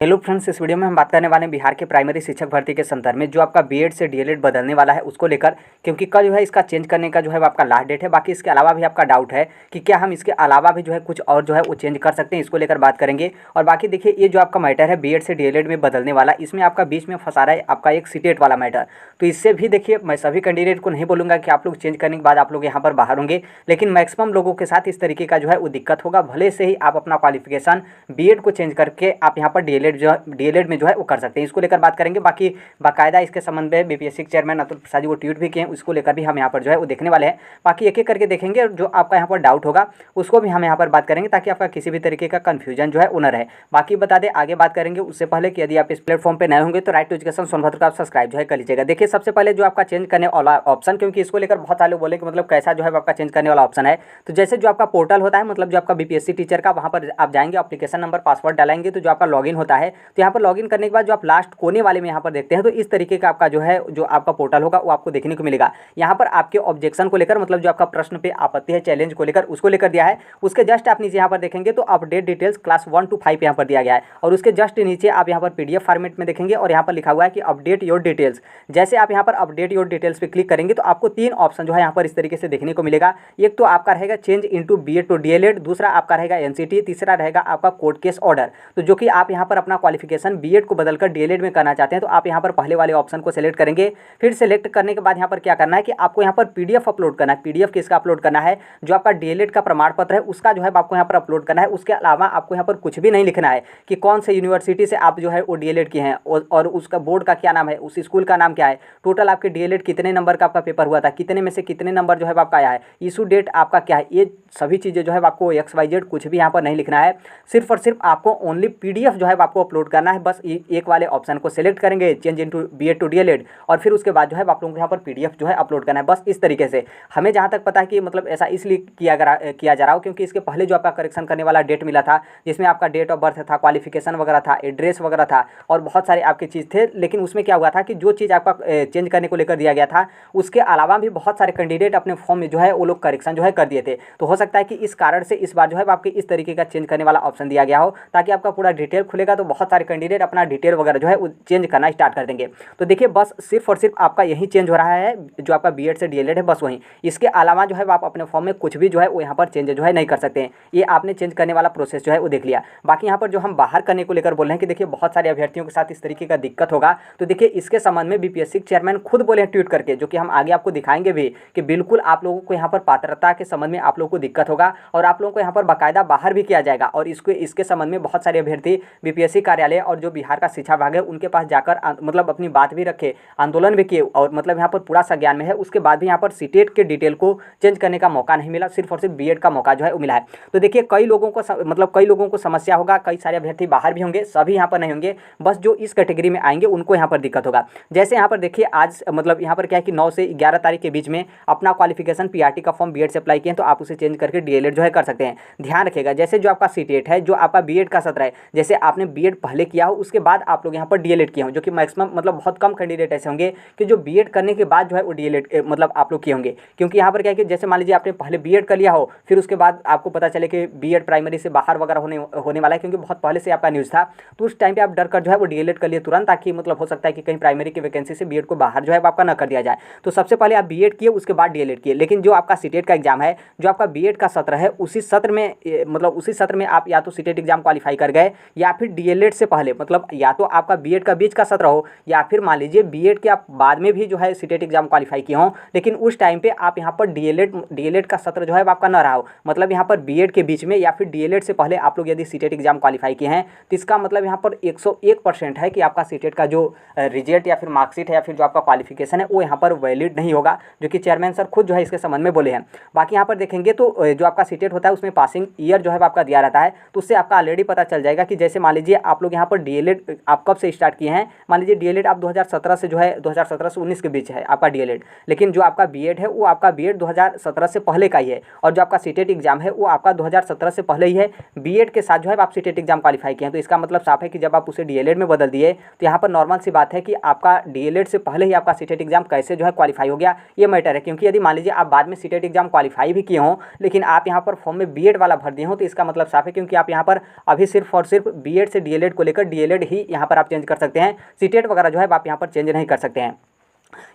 Hello friends, इस video में हम बात करने वाले हैं बिहार के प्राइमरी शिक्षक भर्ती के संदर्भ में जो आपका बीएड से डीएलएड बदलने वाला है उसको लेकर, क्योंकि कल जो है इसका चेंज करने का जो है आपका लास्ट डेट है। बाकी इसके अलावा भी आपका डाउट है कि क्या हम इसके अलावा भी जो है कुछ और जो है वो चेंज कर सकते हैं, इसको लेकर बात करेंगे। और बाकी देखिए, ये जो आपका मैटर है बीएड से डीएलएड में बदलने वाला, इसमें आपका बीच में फंसा रहा है आपका एक सीटेट वाला मैटर। तो इससे भी देखिए, मैं सभी कैंडिडेट को नहीं बोलूँगा कि आप लोग चेंज करने के बाद आप लोग यहाँ पर बाहर होंगे, लेकिन मैक्सिमम लोगों के साथ इस तरीके का जो है वो दिक्कत होगा। भले से ही आप अपना क्वालिफिकेशन बीएड को चेंज करके आप यहाँ पर डीएलएड में जो है वो कर सकते हैं, इसको लेकर बात करेंगे। बाकी बाकायदा इसके संबंध में बीपीएससी के चेयरमैन अतुल प्रसाद जी वो ट्वीट भी किए हैं, उसको लेकर भी हम यहाँ पर जो है वो देखने वाले हैं। बाकी एक एक करके देखेंगे, जो आपका यहाँ पर डाउट होगा उसको भी हम यहाँ पर बात करेंगे, ताकि आपका किसी भी तरीके का कन्फ्यूजन जो है वो न रहे। बाकी बता दें, आगे बात करेंगे उससे पहले कि यदि आप इस प्लेटफॉर्म पर नए होंगे तो राइट टू एजुकेशन सोनभद्र का आप सब्सक्राइब जो है कर लीजिएगा। देखिए, सबसे पहले जो आपका चेंज करने वाला ऑप्शन, क्योंकि इसको लेकर बहुत सारे लोग बोले कि मतलब कैसा जो है आपका चेंज करने वाला ऑप्शन है। तो जैसे जो आपका पोर्टल होता है, मतलब जो आपका बीपीएससी टीचर का, वहाँ पर आप जाएंगे, एप्लीकेशन नंबर पासवर्ड डालेंगे, तो जो आपका लॉगिन होता है, तो यहाँ पर लॉगिन करने के बाद जो आप लास्ट कोने वाले में यहाँ पर देखते हैं, तो इस तरीके का आपका जो है जो आपका पोर्टल होगा वो आपको देखने को मिलेगा। यहाँ पर आपके ऑब्जेक्शन को लेकर, मतलब जो आपका प्रश्न पे आपत्ति है, चैलेंज को लेकर, उसको लेकर दिया है। उसके जस्ट आप नीचे यहाँ पर देखेंगे तो अपडेट डिटेल्स क्लास 1 to 5 यहाँ पर दिया गया है, और उसके जस्ट नीचे आप यहाँ पर पीडीएफ फॉर्मेट में देखेंगे और यहाँ पर लिखा हुआ है कि अपडेट योर डिटेल्स। जैसे आप यहाँ पर अपडेट योर डिटेल्स पे क्लिक करेंगे तो आपको 3 ऑप्शन जो है यहाँ पर इस तरीके से देखने को मिलेगा। एक तो आपका रहेगा change into BEd to DElEd, दूसरा आपका रहेगा एनसीटी, तीसरा रहेगा आपका कोर्ट केस ऑर्डर। तो जो कि आप यहाँ पर अपना क्वालिफिकेशन बीएड को बदलकर डीएलएड में करना चाहते हैं, तो आप यहाँ पर पहले वाले ऑप्शन को सेलेक्ट करेंगे। फिर सेलेक्ट करने के बाद यहाँ पर क्या करना है कि आपको यहाँ पर पीडीएफ अपलोड करना है। पीडीएफ किसका अपलोड करना है? जो आपका डीएलएड का प्रमाण पत्र है उसका जो है आपको यहाँ पर अपलोड करना है। उसके अलावा आपको यहाँ पर कुछ भी नहीं लिखना है कि कौन से यूनिवर्सिटी से आप जो है वो डीएलएड किए हैं और उसका बोर्ड का क्या नाम है, उस स्कूल का नाम क्या है, टोटल आपके डीएलएड कितने नंबर का आपका पेपर हुआ था, कितने में से कितने नंबर जो है आपका आया है, इशू डेट आपका क्या है, ये सभी चीज़ें जो है आपको XYZ कुछ भी यहाँ पर नहीं लिखना है। सिर्फ और सिर्फ आपको ओनली पीडीएफ जो है आपको अपलोड करना है। बस एक वाले ऑप्शन को सिलेक्ट करेंगे, change into BEd to DElEd, और फिर उसके बाद जो है आप लोगों को यहाँ पर पीडीएफ जो है अपलोड करना है। बस इस तरीके से। हमें जहाँ तक पता है कि मतलब ऐसा इसलिए किया जा रहा हो क्योंकि इसके पहले जो आपका करेक्शन करने वाला डेट मिला था, जिसमें आपका डेट ऑफ बर्थ था, क्वालिफिकेशन वगैरह था, एड्रेस वगैरह था, और बहुत सारे आपके चीज़ थे। लेकिन उसमें क्या हुआ था कि जो चीज़ आपका चेंज करने को लेकर दिया गया था, उसके अलावा भी बहुत सारे कैंडिडेट अपने फॉर्म में जो है वो लोग करेक्शन जो है कर दिए थे। तो हो सकता है कि इस कारण से इस बार जो है आपके इस तरीके का चेंज करने वाला ऑप्शन दिया गया हो, ताकि आपका पूरा डिटेल खुलेगा तो बहुत सारे कैंडिडेट अपना डिटेल वगैरह जो है वो चेंज करना स्टार्ट कर देंगे। तो देखिए, बस सिर्फ और सिर्फ आपका यही चेंज हो रहा है, जो आपका बीएड से डीएलएड है, बस वही। इसके अलावा जो है आप अपने फॉर्म में कुछ भी जो है वो यहाँ पर चेंज जो है नहीं कर सकते हैं। ये आपने चेंज करने वाला प्रोसेस जो है वो देख लिया। बाकी यहाँ पर जो हम बाहर करने को लेकर बोल रहे हैं कि देखिए बहुत सारे अभ्यर्थियों के साथ इस तरीके का दिक्कत होगा। तो देखिए, इसके संबंध में बीपीएससी चेयरमैन खुद बोले हैं ट्वीट करके, जो कि हम आगे आपको दिखाएंगे भी, कि बिल्कुल आप लोगों को यहाँ पर पात्रता के संबंध में आप लोगों को दिक्कत होगा और आप लोगों को यहाँ पर बाकायदा बाहर भी किया जाएगा। और इसके संबंध में बहुत सारे अभ्यर्थी बीपीएससी कार्यालय और जो बिहार का शिक्षा विभाग है उनके पास जाकर मतलब अपनी बात भी रखे, आंदोलन भी किए, और मतलब यहाँ पर पूरा संज्ञान में है। उसके बाद भी यहाँ पर सीटेट के डिटेल को चेंज करने का मौका नहीं मिला, सिर्फ और सिर्फ बीएड का मौका जो है वो मिला है। तो देखिए, कई लोगों को समस्या होगा, कई सारे अभ्यर्थी बाहर भी होंगे, सभी यहाँ पर नहीं होंगे। बस जो इस कैटेगरी में आएंगे उनको यहाँ पर दिक्कत होगा। जैसे यहाँ पर देखिए, आज मतलब यहाँ पर क्या है कि 9 से 11 तारीख के बीच में अपना क्वालिफिकेशन पीआरटी का फॉर्म बीएड से अप्लाई किए हैं, तो आप उसे चेंज करके डीएलएड जो है कर सकते हैं। ध्यान रखिएगा, जैसे जो आपका सीटेट है, जो आपका बीएड का सत्र है, जैसे आपने बीएड पहले किया हो उसके बाद आप लोग यहाँ पर डीएलएड किए हो, जो कि मैक्सिमम मतलब बहुत कम कैंडिडेट ऐसे होंगे कि जो बीएड करने के बाद जो है वो डीएलएड मतलब आप लोग किए होंगे। क्योंकि यहाँ पर क्या है कि जैसे मान लीजिए आपने पहले बीएड कर लिया हो, फिर उसके बाद आपको पता चले कि बीएड प्राइमरी से बाहर वगैरह होने वाला है, क्योंकि बहुत पहले से आपका न्यूज़ था, तो उस टाइम पे आप डर कर जो है वो डीएलएड कर लिए तुरंत, ताकि मतलब हो सकता है कि कहीं प्राइमरी की वैकेंसी से बीएड को बाहर जो है आपका न कर दिया जाए। तो सबसे पहले आप बीएड किए, उसके बाद डीएलएड किए। लेकिन जो आपका सीटेट का एग्जाम है, जो आपका बीएड का सत्र है, उसी सत्र में आप या तो सीटेट एग्जाम क्वालिफाई कर गए, या फिर डीएलएड से पहले मतलब या तो आपका बीएड का बीच का सत्र हो, या फिर मान लीजिए बीएड के आप बाद में भी जो है सीटेट एग्जाम क्वालिफाई किए हों, लेकिन उस टाइम पे आप यहाँ पर डीएलएड का सत्र जो है आपका न रहा हो, मतलब यहाँ पर बीएड के बीच में या फिर डीएलएड से पहले आप लोग यदि सीटेट एग्जाम क्वालिफाई किए हैं, तो इसका मतलब यहाँ पर 101% है कि आपका सीटेट का जो रिजल्ट या फिर मार्कशीट है या फिर जो आपका क्वालिफिकेशन है वो यहाँ पर वैलिड नहीं होगा, जो कि चेयरमैन सर खुद जो है इसके संबंध में बोले हैं। बाकी यहाँ पर देखेंगे तो जो आपका सीटेट होता है उसमें पासिंग ईयर जो है आपका दिया रहता है, तो उससे आपका ऑलरेडी पता चल जाएगा कि जैसे मान लीजिए आप लोग यहाँ पर डीएलएड आप कब से स्टार्ट किए हैं। मान लीजिए डीएलएड आप 2017 से जो है 2017 से 19 के बीच है आपका डीएलएड, लेकिन जो आपका बीएड है वो आपका बीएड 2017 से पहले का ही है, और जो आपका सीटेट एग्जाम है वो आपका 2017 से पहले ही है। बीएड के साथ जो है आप सीटेट एग्जाम क्वालिफाई किए हैं, तो इसका मतलब साफ है कि जब आप उसे डीएलएड में बदल दिए, तो यहाँ पर नॉर्मल सी बात है कि आपका डीएलएड से पहले ही आपका सीटेट एग्जाम कैसे जो है क्वालिफाई हो गया, ये मैटर है। क्योंकि यदि मान लीजिए आप बाद में सीटेट एग्जाम क्वालिफाई भी किए हों, लेकिन आप यहाँ पर फॉर्म में बीएड वाला भर दिए हों, तो इसका मतलब साफ है क्योंकि आप यहाँ पर अभी सिर्फ और सिर्फ बीएड से डीएलएड को लेकर डीएलएड ही यहाँ पर आप चेंज कर सकते हैं, सीटेट वगैरह जो है आप यहाँ पर चेंज नहीं कर सकते हैं।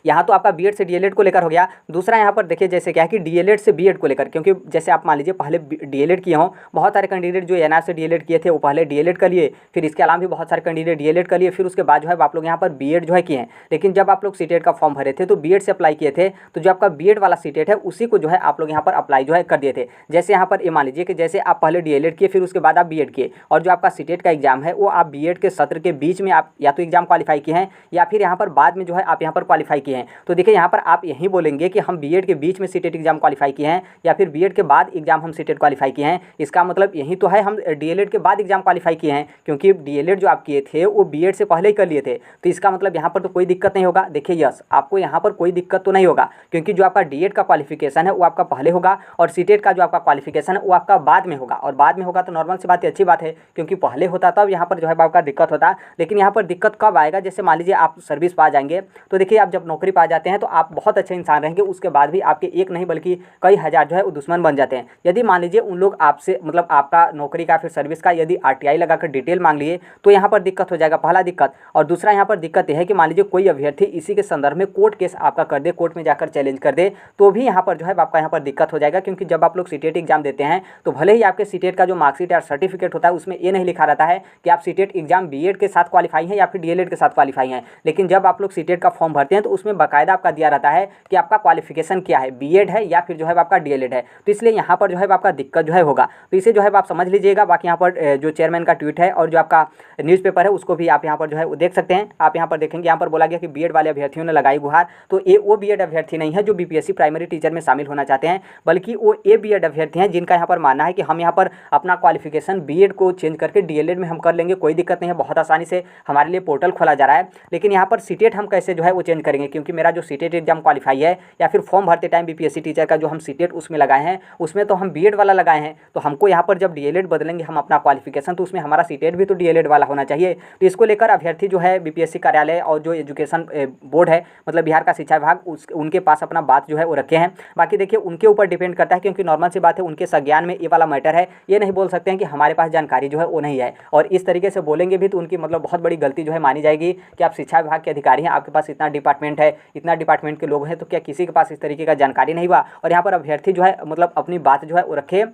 यहाँ तो आपका बीएड से डीएलएड को लेकर हो गया। दूसरा यहाँ पर देखिए जैसे क्या है कि डीएलएड से बीएड को लेकर, क्योंकि जैसे आप मान लीजिए पहले डीएलएड किए हों, बहुत सारे कैंडिडेट जो एनआर से डीएलएड किए थे वो पहले डीएलएड कर लिए, फिर इसके अलावा भी बहुत सारे कैंडिडेट डीएलएड कर लिए, फिर उसके बाद जो है आप लोग यहाँ पर बीएड जो है किए हैं। लेकिन जब आप लोग सीटेट का फॉर्म भरे थे तो बीएड से अप्लाई किए थे, तो जो आपका बीएड वाला सीटेट है उसी को जो है आप लोग यहाँ पर अप्लाई जो है कर दिए थे। जैसे यहाँ पर ये मान लीजिए कि जैसे आप पहले डीएलएड किए, फिर उसके बाद आप बीएड किए, और जो आपका सीटेट का एग्जाम है वो आप बीएड के सत्र के बीच में आप या तो एग्जाम क्वालिफाई किए हैं या फिर यहाँ पर बाद में जो है आप यहाँ पर क्वालिफाई किए हैं। तो देखिए यहाँ पर आप यही बोलेंगे कि हम बीएड के बीच में सीटेट एग्जाम क्वालिफाई किए हैं या फिर बीएड के बाद एग्जाम हम सीटेट क्वालिफाई किए हैं। इसका मतलब यही तो है हम डीएलएड के बाद एग्जाम क्वालिफाई किए हैं, क्योंकि डीएलएड जो आप किए थे वो बीएड से पहले ही कर लिए थे। तो इसका मतलब यहाँ पर तो कोई दिक्कत नहीं होगा। देखिए यस, आपको यहाँ पर कोई दिक्कत तो नहीं होगा, क्योंकि जो आपका डीएड का क्वालिफिकेशन है वो आपका पहले होगा और सीटेट का जो आपका क्वालिफिकेशन है वो आपका बाद में होगा। और बाद में होगा तो नॉर्मल सी बात है, अच्छी बात है, क्योंकि पहले होता तब यहाँ पर जो है आपका दिक्कत होता। लेकिन यहाँ पर दिक्कत कब आएगा, जैसे मान लीजिए आप सर्विस पा जाएंगे, तो देखिए आप जब नौकरी पा जाते हैं तो आप बहुत अच्छे इंसान रहेंगे, उसके बाद भी आपके एक नहीं बल्कि कई हज़ार जो है वो दुश्मन बन जाते हैं। यदि मान लीजिए उन लोग आपसे मतलब आपका नौकरी का फिर सर्विस का यदि आरटीआई लगाकर डिटेल मांग लिए तो यहाँ पर दिक्कत हो जाएगा, पहला दिक्कत। और दूसरा यहाँ पर दिक्कत यह है कि मान लीजिए कोई अभ्यर्थी इसी के संदर्भ में कोर्ट केस आपका कर दे, कोर्ट में जाकर चैलेंज कर दे, तो भी यहाँ पर जो है आपका यहाँ पर दिक्कत हो जाएगा। क्योंकि जब आप लोग सीटेट एग्जाम देते हैं तो भले ही आपके सीटेट का जो मार्कशीट या सर्टिफिकेट होता है उसमें ये नहीं लिखा रहता है कि आप सीटेट एग्जाम बीएड के साथ क्वालिफाई हैं या फिर डीएलएड के साथ क्वालिफाई हैं, लेकिन जब आप लोग सीटेट का फॉर्म भरते हैं तो उसमें बाकायदा आपका दिया रहता है कि आपका क्वालिफिकेशन क्या है, बीएड है या फिर जो है आपका डीएलएड है। तो इसलिए यहाँ पर जो है आपका दिक्कत जो है होगा, तो इसे जो है आप समझ लीजिएगा। बाकी यहाँ पर जो चेयरमैन का ट्वीट है और जो आपका न्यूज़पेपर है उसको भी आप यहाँ पर जो है वो देख सकते हैं। आप यहाँ पर देखेंगे, यहाँ पर बोला गया कि बीएड वाले अभ्यर्थियों ने लगाई गुहार, तो ये वो बीएड अभ्यर्थी नहीं है जो बीपीएससी प्राइमरी टीचर में शामिल होना चाहते हैं, बल्कि वो ए बीएड अभ्यर्थी हैं जिनका यहाँ पर मानना है कि हम यहाँ पर अपना क्वालिफिकेशन बीएड को चेंज करके डीएलएड में हम कर लेंगे, कोई दिक्कत नहीं है, बहुत आसानी से हमारे लिए पोर्टल खोला जा रहा है। लेकिन यहाँ पर सीटेट हम कैसे जो है वो चेंज करेंगे, क्योंकि मेरा जो सीटेट एग्जाम क्वालिफाई है या फिर फॉर्म भरते टाइम बीपीएससी टीचर का जो हम सीटेट उसमें लगाए हैं उसमें तो हम बीएड वाला लगाए हैं, तो हमको यहाँ पर जब डीएलएड बदलेंगे हम अपना क्वालिफिकेशन, तो उसमें हमारा सीटेट भी तो डीएलएड वाला होना चाहिए। तो इसको लेकर अभ्यर्थी जो है बीपीएससी कार्यालय और जो एजुकेशन बोर्ड है मतलब बिहार का शिक्षा विभाग उनके पास अपना बात जो है वो रखे हैं। बाकी देखिए उनके ऊपर डिपेंड करता है, क्योंकि नॉर्मल सी बात है उनके संज्ञान में ये वाला मैटर है, ये नहीं बोल सकते हैं कि हमारे पास जानकारी जो है वो नहीं है। और इस तरीके से बोलेंगे भी तो उनकी मतलब बहुत बड़ी गलती जो है मानी जाएगी कि आप शिक्षा विभाग के अधिकारी हैं, आपके पास इतना डिपार्टमेंट है, इतना डिपार्टमेंट के लोग हैं, तो क्या किसी के पास इस तरीके का जानकारी नहीं हुआ और यहाँ पर अभ्यर्थी जो है मतलब अपनी बात जो है वो रखे।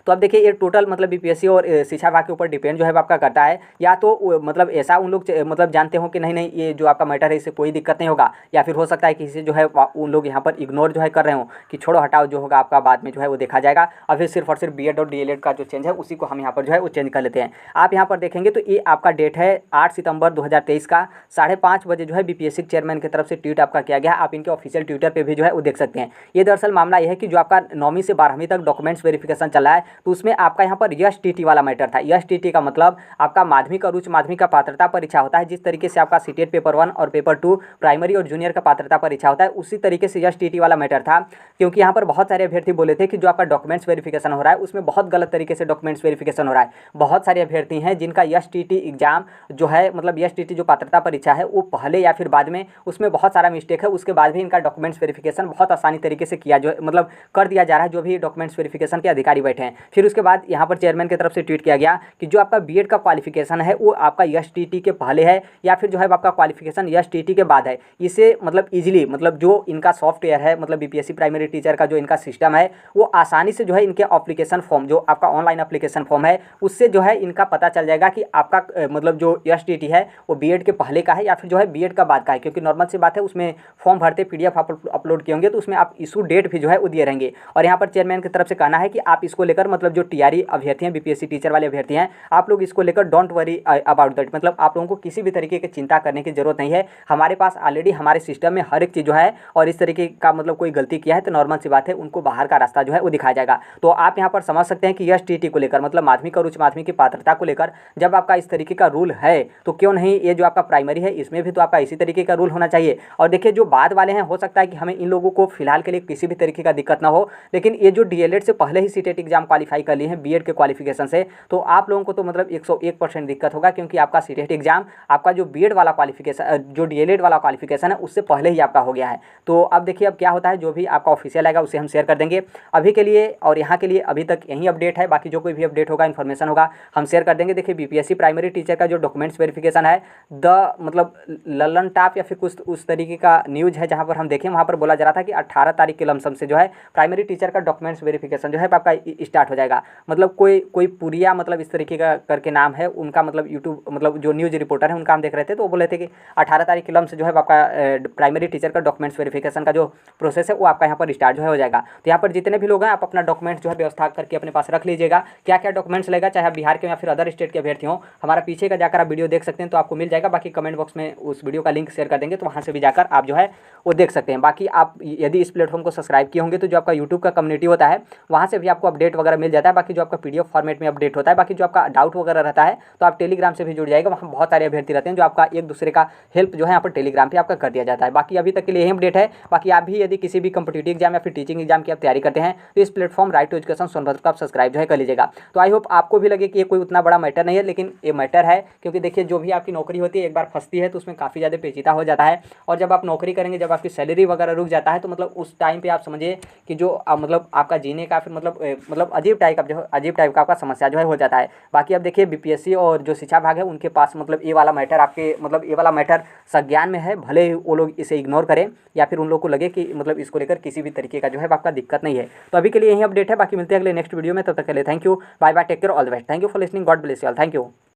तो अब देखिए ये टोटल मतलब बीपीएससी और शिक्षा विभाग के ऊपर डिपेंड जो है आपका करता है, या तो मतलब ऐसा उन लोग मतलब जानते हो कि नहीं नहीं ये जो आपका मैटर है इससे कोई दिक्कत नहीं होगा, या फिर हो सकता है कि इसे जो है उन लोग यहाँ पर इग्नोर जो है कर रहे हो कि छोड़ो हटाओ जो होगा आपका बाद में जो है वो देखा जाएगा, और फिर सिर्फ और सिर्फ बीएड और डीएलएड का जो चेंज है उसी को हम यहाँ पर जो है वो चेंज कर लेते हैं। आप यहाँ पर देखेंगे तो ये आपका डेट है 8 सितंबर 2023 का 5:30 बजे जो है बीपीएससी चेयरमैन की तरफ से ट्वीट आपका किया गया। आप इनके ऑफिशियल ट्विटर पर भी जो है वो देख सकते हैं। ये दरअसल मामला यह है कि जो आपका 9वीं से 12वीं तक डॉक्यूमेंट्स वेरिफिकेशन चला है तो उसमें आपका यहाँ पर एसटीटी वाला मैटर था। एसटीटी का मतलब आपका माध्यमिक और उच्च माध्यमिक का पात्रता परीक्षा होता है, जिस तरीके से आपका सीटेट पेपर 1 और पेपर 2 प्राइमरी और जूनियर का पात्रता परीक्षा होता है, उसी तरीके से एसटीटी वाला मैटर था। क्योंकि यहाँ पर बहुत सारे अभ्यर्थी बोले थे कि जो आपका डॉक्यूमेंट्स वेरिफिकेशन हो रहा है उसमें बहुत गलत तरीके से डॉक्यूमेंट्स वेरिफिकेशन हो रहा है। बहुत सारे अभ्यर्थी हैं जिनका एसटीटी एग्जाम जो है मतलब एसटीटी जो पात्रता परीक्षा है वो पहले या फिर बाद में उसमें बहुत सारा मिस्टेक है, उसके बाद भी इनका डॉक्यूमेंट्स वेरिफिकेशन बहुत आसानी तरीके से किया जो मतलब कर दिया जा रहा है, जो भी डॉक्यूमेंट्स वेरिफिकेशन के अधिकारी बैठे हैं। फिर उसके बाद यहाँ पर चेयरमैन की तरफ से ट्वीट किया गया कि जो आपका बीएड का क्वालिफिकेशन है वो आपका एसटीटी के पहले है या फिर जो है आपका क्वालिफिकेशन एसटीटी के बाद है। इसे मतलब इजीली मतलब जो इनका सॉफ्टवेयर है मतलब बीपीएससी प्राइमरी टीचर का जो इनका सिस्टम है वो आसानी से जो है इनके एप्लीकेशन फॉर्म जो आपका ऑनलाइन एप्लीकेशन फॉर्म है उससे जो है इनका पता चल जाएगा कि आपका मतलब जो एसटीटी है वो बीएड के पहले का है या फिर जो है बीएड का बाद का है। क्योंकि नॉर्मल सी बात है उसमें फॉर्म भरते पीडीएफ अपलोड किए होंगे तो उसमें आप इशू डेट भी जो है वो दिए रहेंगे। और यहाँ पर चेयरमैन की तरफ से कहना है कि आप इसको लेकर मतलब जो टीआरई अभ्यर्थी हैं बीपीएससी टीचर वाले अभ्यर्थी हैं आप लोग इसको लेकर डोंट वरी अबाउट दैट, मतलब आप लोगों को किसी भी तरीके की चिंता करने की जरूरत नहीं है। हमारे पास ऑलरेडी हमारे सिस्टम में हर एक चीज़ जो है और इस तरीके का मतलब कोई गलती किया है तो नॉर्मल सी बात है उनको बाहर का रास्ता जो है वो दिखाया जाएगा। तो आप यहाँ पर समझ सकते हैं कि एसटीटी को लेकर मतलब माध्यमिक और उच्च माध्यमिक की पात्रता को लेकर जब आपका इस तरीके का रूल है तो क्यों नहीं ये जो आपका प्राइमरी है इसमें भी तो आपका इसी तरीके का रूल होना चाहिए। और देखिए जो बाद वाले हैं हो सकता है कि हमें इन लोगों को फिलहाल के लिए किसी भी तरीके का दिक्कत ना हो, लेकिन ये जो डीएलएड से पहले ही सीटेट एग्जाम क्वालिफाई कर लिए हैं बीएड के क्वालिफिकेशन से, तो आप लोगों को तो मतलब 101% दिक्कत होगा, क्योंकि आपका सीटेट एग्जाम आपका जो बीएड वाला क्वालिफिकेशन जो डीएलएड वाला क्वालिफिकेशन है उससे पहले ही आपका हो गया है। तो अब देखिए अब क्या होता है, जो भी आपका ऑफिशियल आएगा उसे हम शेयर कर देंगे। अभी के लिए और यहाँ के लिए अभी तक यही अपडेट है, बाकी जो कोई भी अपडेट होगा, इन्फॉर्मेशन होगा, हम शेयर कर देंगे। देखिए बीपीएससी प्राइमरी टीचर का जो डॉक्यूमेंट्स वेरिफिकेशन है, मतलब ललन टॉप या फिर कुछ उस तरीके का न्यूज़ है, जहाँ पर हम देखें वहाँ पर बोला जा रहा था कि 18 तारीख के लमसम से जो है प्राइमरी टीचर का डॉक्यूमेंट्स वेरिफिकेशन जो है आपका स्टार्ट हो जाएगा। मतलब कोई पुरिया मतलब इस तरीके का करके नाम है उनका, मतलब यूट्यूब मतलब जो न्यूज़ रिपोर्टर है उनका हम देख रहे थे, तो वो बोले थे कि 18 तारीख के लम से जो है आपका प्राइमरी टीचर का डॉक्यूमेंट्स वेरिफिकेशन का जो प्रोसेस है वो आपका यहाँ पर स्टार्ट जो है हो जाएगा। तो यहाँ पर जितने भी लोग हैं आप अपना डॉक्यूमेंट्स जो है व्यवस्था करके अपने पास रख लीजिएगा। क्या क्या डॉक्यूमेंट्स लगेगा, चाहे आप बिहार के या फिर अदर स्टेट के अभ्यर्थी हों, हमारा पीछे का जाकर आप वीडियो देख सकते हैं, तो आपको मिल जाएगा। बाकी कमेंट बॉक्स में उस वीडियो का लिंक शेयर कर देंगे, तो वहाँ से भी जाकर आप जो है वो देख सकते हैं। बाकी आप यदि इस प्लेटफॉर्म को सब्सक्राइब किए होंगे तो जो आपका यूट्यूब का कम्युनिटी होता है वहाँ से भी आपको अपडेट वगैरह मिल जाता है। बाकी जो आपका पीडीएफ फॉर्मेट में अपडेट होता है, बाकी जो आपका डाउट वगैरह रहता है तो आप टेलीग्राम से भी जुड़ जाएगा। वहाँ बहुत सारे अभ्यर्थी रहते हैं जो आपका एक दूसरे का हेल्प जो है यहाँ पर टेलीग्राम पे आपका कर दिया जाता है। बाकी अभी तक के लिए यही अपडेट है। बाकी आप भी यदि किसी भी कम्पिटिटिव एग्जाम या फिर टीचिंग एग्जाम की आप तैयारी करते हैं तो इस platform right to education Sonbhadra को आप सब्सक्राइब जो है कर लीजिएगा। तो आई होप आपको भी लगे कि ये कोई उतना बड़ा मैटर नहीं है, लेकिन ये मैटर है, क्योंकि देखिए जो भी आपकी नौकरी होती है एक बार फंसती है तो उसमें काफ़ी ज़्यादा पेचीदा हो जाता है। और जब आप नौकरी करेंगे, जब आपकी सैलरी वगैरह रुक जाता है, तो मतलब उस टाइम पे आप समझिए कि जो मतलब आपका जीने का फिर मतलब अजीब टाइप का आपका समस्या जो है हो जाता है। बाकी अब देखिए बीपीएससी और जो शिक्षा विभाग है उनके पास मतलब ये वाला मैटर आपके मतलब ये वाला मैटर संज्ञान में है, भले ही वो लोग इसे इग्नोर करें या फिर उन लोग को लगे कि मतलब इसको लेकर किसी भी तरीके का जो है आपका दिक्कत नहीं है। तो अभी के लिए यही अपडेट है। बाकी मिलते हैं अगले नेक्स्ट वीडियो में, तब तक के लिए thank you, bye bye, take care, all the best, thank you for listening, God bless you all, thank you.